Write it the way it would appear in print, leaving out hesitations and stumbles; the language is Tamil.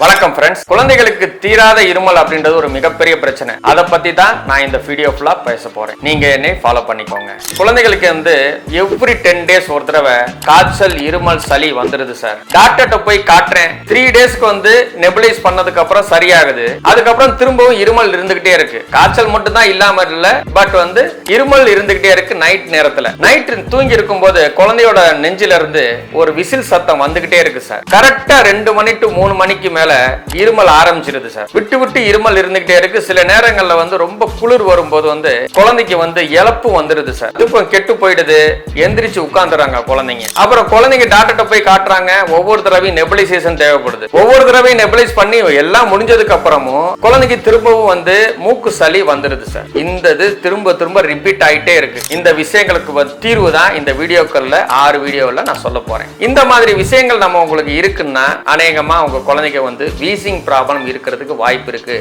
வணக்கம் ஃப்ரெண்ட்ஸ். குழந்தைகளுக்கு தீராத இருமல் அப்படின்றது ஒரு மிகப்பெரிய பிரச்சனை. அதை பத்தி தான் நான் இந்த வீடியோ ஃபுல்லா பேச போறேன். நீங்க என்னை ஃபாலோ பண்ணிக்கோங்க. குழந்தைகளுக்கு எவ்ரி 10 days ஒரு தடவை காய்ச்சல், இருமல், சளி வந்துருது சார். டாக்டர்கிட்ட போய் காட்டுறேன். 3 daysக்கு நெபுலைஸ் பண்ணதுக்கு அப்புறம் சரியாகுது. அதுக்கப்புறம் திரும்பவும் இருமல் இருந்துகிட்டே இருக்கு. காய்ச்சல் மட்டும் தான் இல்லாம இல்ல, பட் இருமல் இருந்துகிட்டே இருக்கு. நைட் நேரத்துல நைட் தூங்கி இருக்கும் போது குழந்தையோட நெஞ்சில இருந்து ஒரு விசில் சத்தம் வந்துகிட்டே இருக்கு சார். கரெக்டா 2 மணி to 3 மணிக்கு மேல இருமல் ஆரம்பிச்சிருது சார். விட்டு விட்டு இருமல் இருந்துகிட்டே இருக்கு. சில நேரங்கள்ல ரொம்ப குளிர் வரும்போது குழந்தைக்கு இழப்பு வந்துருது சார். இப்போ கெட்டு போயிடுது. எந்திரிச்சு உட்கார்ந்துறாங்க குழந்தைங்க. அப்புறம் குழந்தைங்க டாக்டர்கிட்ட போய் காட்டுறாங்க. ஒவ்வொரு தடவையும் நெபுலைசேஷன் தேவைப்படுது. ஒவ்வொரு தடவையும் நெபுலைஸ் பண்ணி எல்லாம் முடிஞ்சதுக்கு அப்புறமும் குழந்தைக்கு திரும்பவும் மூக்கு சளி வந்துருது சார். இந்த திரும்ப திரும்ப ரிப்பீட் ஆயிட்டே இருக்கு. இந்த விஷயங்களுக்கு தீர்வு தான் இந்த வீடியோக்கள்ல 6 வீடியோல நான் சொல்ல போறேன். இந்த மாதிரி விஷயங்கள் நம்ம உங்களுக்கு இருக்குன்னா அநேகமா உங்க குழந்தைக்கு வீசிங் ப்ராப்ளம் இருக்கிறதுக்கு வாய்ப்பு இருக்கு.